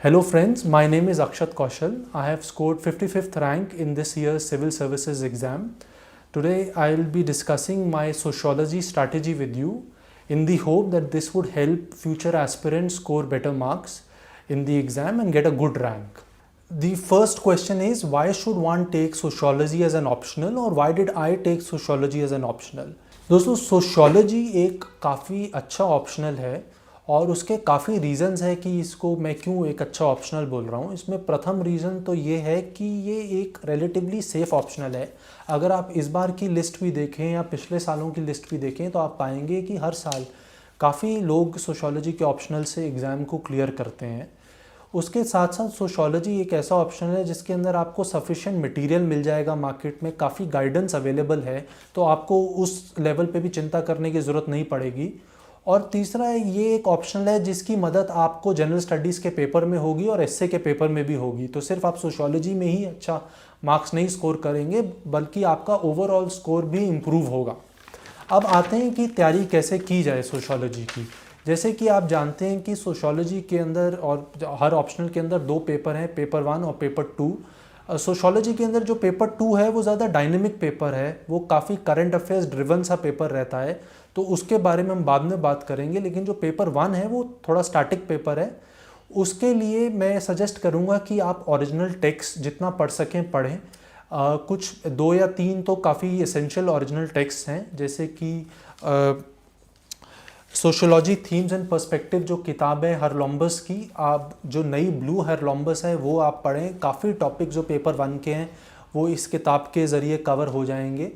Hello friends, my name is Akshat Kaushal. I have scored 55th rank in this year's Civil Services exam. Today I will be discussing my sociology strategy with you in the hope that this would help future aspirants score better marks in the exam and get a good rank. The first question is, why should one take sociology as an optional, or why did I take sociology as an optional? दोस्तों, sociology एक काफ़ी अच्छा optional है और उसके काफ़ी reasons है कि इसको मैं क्यों एक अच्छा ऑप्शनल बोल रहा हूँ। इसमें प्रथम रीज़न तो ये है कि ये एक रिलेटिवली सेफ़ ऑप्शनल है। अगर आप इस बार की लिस्ट भी देखें या पिछले सालों की लिस्ट भी देखें तो आप पाएंगे कि हर साल काफ़ी लोग सोशियोलॉजी के ऑप्शनल से एग्ज़ाम को क्लियर करते हैं। उसके साथ साथ सोशियोलॉजी एक ऐसा ऑप्शन है जिसके अंदर आपको सफिशिएंट मटेरियल मिल जाएगा, मार्केट में काफ़ी गाइडेंस अवेलेबल है, तो आपको उस लेवल पे भी चिंता करने की ज़रूरत नहीं पड़ेगी। और तीसरा, ये एक ऑप्शनल है जिसकी मदद आपको जनरल स्टडीज़ के पेपर में होगी और एसए के पेपर में भी होगी। तो सिर्फ आप सोशियोलॉजी में ही अच्छा मार्क्स नहीं स्कोर करेंगे बल्कि आपका ओवरऑल स्कोर भी इम्प्रूव होगा। अब आते हैं कि तैयारी कैसे की जाए सोशियोलॉजी की। जैसे कि आप जानते हैं कि सोशियोलॉजी के अंदर और हर ऑप्शनल के अंदर दो पेपर हैं, पेपर 1 और पेपर 2। सोशियोलॉजी के अंदर जो पेपर 2 है वो ज़्यादा डायनेमिक पेपर है, वो काफ़ी करंट अफेयर्स ड्रिवन सा पेपर रहता है, तो उसके बारे में हम बाद में बात करेंगे। लेकिन जो पेपर 1 है वो थोड़ा स्टैटिक पेपर है। उसके लिए मैं सजेस्ट करूँगा कि आप ओरिजिनल टेक्स्ट जितना पढ़ सकें पढ़ें। कुछ 2 या 3 तो काफ़ी एसेंशियल ओरिजिनल टेक्स्ट हैं, जैसे कि सोशियोलॉजी थीम्स एंड पर्सपेक्टिव जो किताब है हरलॉम्बस की, आप जो नई ब्लू हरलॉम्बस है वो आप पढ़ें। काफ़ी टॉपिक जो पेपर 1 के हैं वो इस किताब के ज़रिए कवर हो जाएंगे।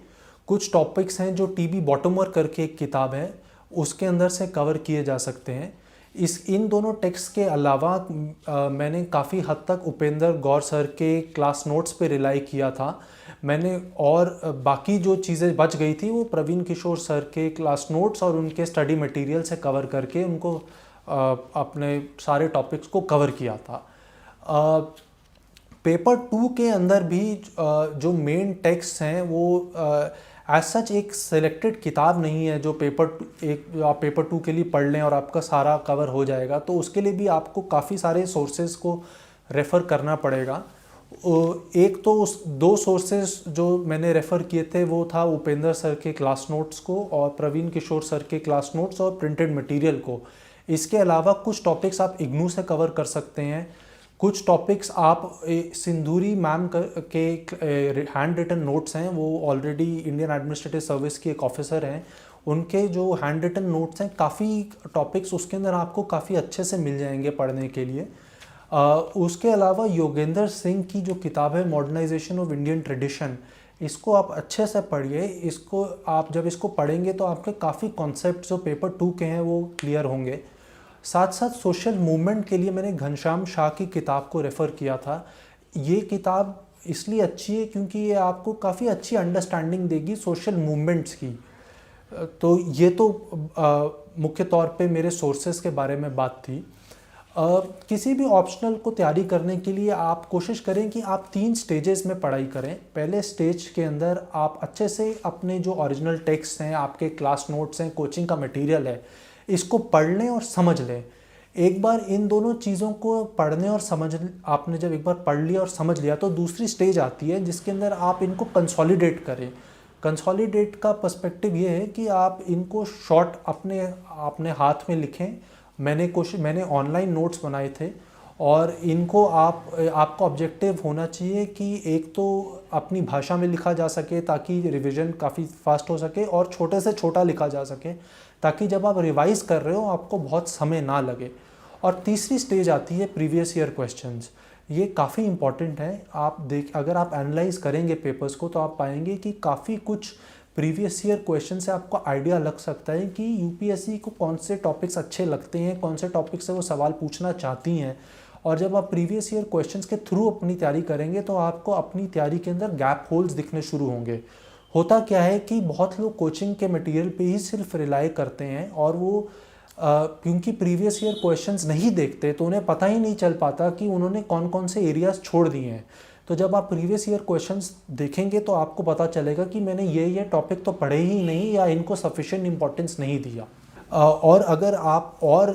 कुछ टॉपिक्स हैं जो टीबी बॉटमर करके एक किताब है उसके अंदर से कवर किए जा सकते हैं। इन दोनों टेक्स्ट के अलावा मैंने काफ़ी हद तक उपेंद्र गौर सर के क्लास नोट्स पे रिलाई किया था मैंने, और बाकी जो चीज़ें बच गई थी वो प्रवीण किशोर सर के क्लास नोट्स और उनके स्टडी मटेरियल से कवर करके उनको अपने सारे टॉपिक्स को कवर किया था। पेपर 2 के अंदर भी जो मेन टेक्स्ट हैं वो एज सच एक सिलेक्टेड किताब नहीं है जो आप पेपर 2 के लिए पढ़ लें और आपका सारा कवर हो जाएगा। तो उसके लिए भी आपको काफ़ी सारे सोर्सेज को रेफ़र करना पड़ेगा। एक तो उस 2 सोर्सेज जो मैंने रेफ़र किए थे वो था उपेंद्र सर के क्लास नोट्स को और प्रवीण किशोर सर के क्लास नोट्स और प्रिंटेड मटेरियल को। इसके अलावा कुछ टॉपिक्स आप इग्नू से कवर कर सकते हैं, कुछ टॉपिक्स आप सिंधूरी मैम के हैंड रिटन नोट्स हैं, वो ऑलरेडी इंडियन एडमिनिस्ट्रेटिव सर्विस की एक ऑफिसर हैं, उनके जो हैंड रिटन नोट्स हैं काफ़ी टॉपिक्स उसके अंदर आपको काफ़ी अच्छे से मिल जाएंगे पढ़ने के लिए। उसके अलावा योगेंद्र सिंह की जो किताब है मॉडर्नाइजेशन ऑफ इंडियन ट्रेडिशन, इसको आप अच्छे से पढ़िए। इसको आप जब इसको पढ़ेंगे तो आपके काफ़ी कॉन्सेप्ट जो पेपर 2 के हैं वो क्लियर होंगे। साथ साथ सोशल मूवमेंट के लिए मैंने घनश्याम शाह की किताब को रेफ़र किया था। ये किताब इसलिए अच्छी है क्योंकि ये आपको काफ़ी अच्छी अंडरस्टैंडिंग देगी सोशल मूवमेंट्स की। तो ये तो मुख्य तौर पे मेरे सोर्सेज के बारे में बात थी। किसी भी ऑप्शनल को तैयारी करने के लिए आप कोशिश करें कि आप 3 स्टेजेस में पढ़ाई करें। पहले स्टेज के अंदर आप अच्छे से अपने जो ओरिजिनल टेक्स्ट हैं, आपके क्लास नोट्स हैं, कोचिंग का मटेरियल है, इसको पढ़ लें और समझ लें। एक बार इन दोनों चीज़ों को पढ़ने और आपने जब एक बार पढ़ लिया और समझ लिया तो दूसरी स्टेज आती है जिसके अंदर आप इनको कंसोलिडेट करें। कंसोलिडेट का पर्सपेक्टिव ये है कि आप इनको शॉर्ट अपने हाथ में लिखें। मैंने ऑनलाइन नोट्स बनाए थे और इनको आपका ऑब्जेक्टिव होना चाहिए कि एक तो अपनी भाषा में लिखा जा सके ताकि रिवीजन काफ़ी फास्ट हो सके और छोटे से छोटा लिखा जा सके ताकि जब आप रिवाइज़ कर रहे हो आपको बहुत समय ना लगे। और तीसरी स्टेज आती है प्रीवियस ईयर क्वेश्चंस। ये काफ़ी इंपॉर्टेंट है। अगर आप एनालाइज करेंगे पेपर्स को तो आप पाएंगे कि काफ़ी कुछ प्रीवियस ईयर क्वेश्चन से आपको आइडिया लग सकता है कि यूपीएससी को कौन से टॉपिक्स अच्छे लगते हैं, कौन से टॉपिक से वो सवाल पूछना चाहती हैं। और जब आप प्रीवियस ईयर क्वेश्चंस के थ्रू अपनी तैयारी करेंगे तो आपको अपनी तैयारी के अंदर गैप होल्स दिखने शुरू होंगे। होता क्या है कि बहुत लोग कोचिंग के मटेरियल पे ही सिर्फ रिलाई करते हैं और वो क्योंकि प्रीवियस ईयर क्वेश्चंस नहीं देखते तो उन्हें पता ही नहीं चल पाता कि उन्होंने कौन कौन से एरियाज छोड़ दिए हैं। तो जब आप प्रीवियस ईयर क्वेश्चंस देखेंगे तो आपको पता चलेगा कि मैंने ये टॉपिक तो पढ़े ही नहीं या इनको सफिशिएंट इंपॉर्टेंस नहीं दिया। और अगर आप और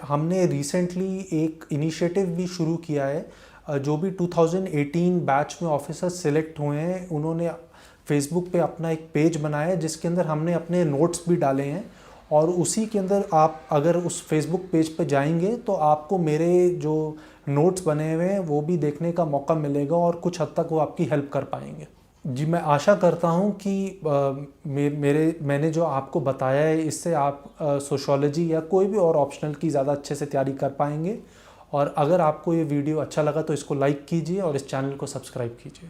हमने रिसेंटली एक इनिशिएटिव भी शुरू किया है। जो भी 2018 बैच में ऑफिसर्स सिलेक्ट हुए हैं उन्होंने फेसबुक पे अपना एक पेज बनाया है जिसके अंदर हमने अपने नोट्स भी डाले हैं, और उसी के अंदर आप अगर उस फेसबुक पेज पे जाएंगे तो आपको मेरे जो नोट्स बने हुए हैं वो भी देखने का मौका मिलेगा और कुछ हद तक वो आपकी हेल्प कर पाएंगे। जी, मैं आशा करता हूँ कि मैंने जो आपको बताया है इससे आप सोशियोलॉजी या कोई भी और ऑप्शनल की ज़्यादा अच्छे से तैयारी कर पाएंगे। और अगर आपको ये वीडियो अच्छा लगा तो इसको लाइक कीजिए और इस चैनल को सब्सक्राइब कीजिए।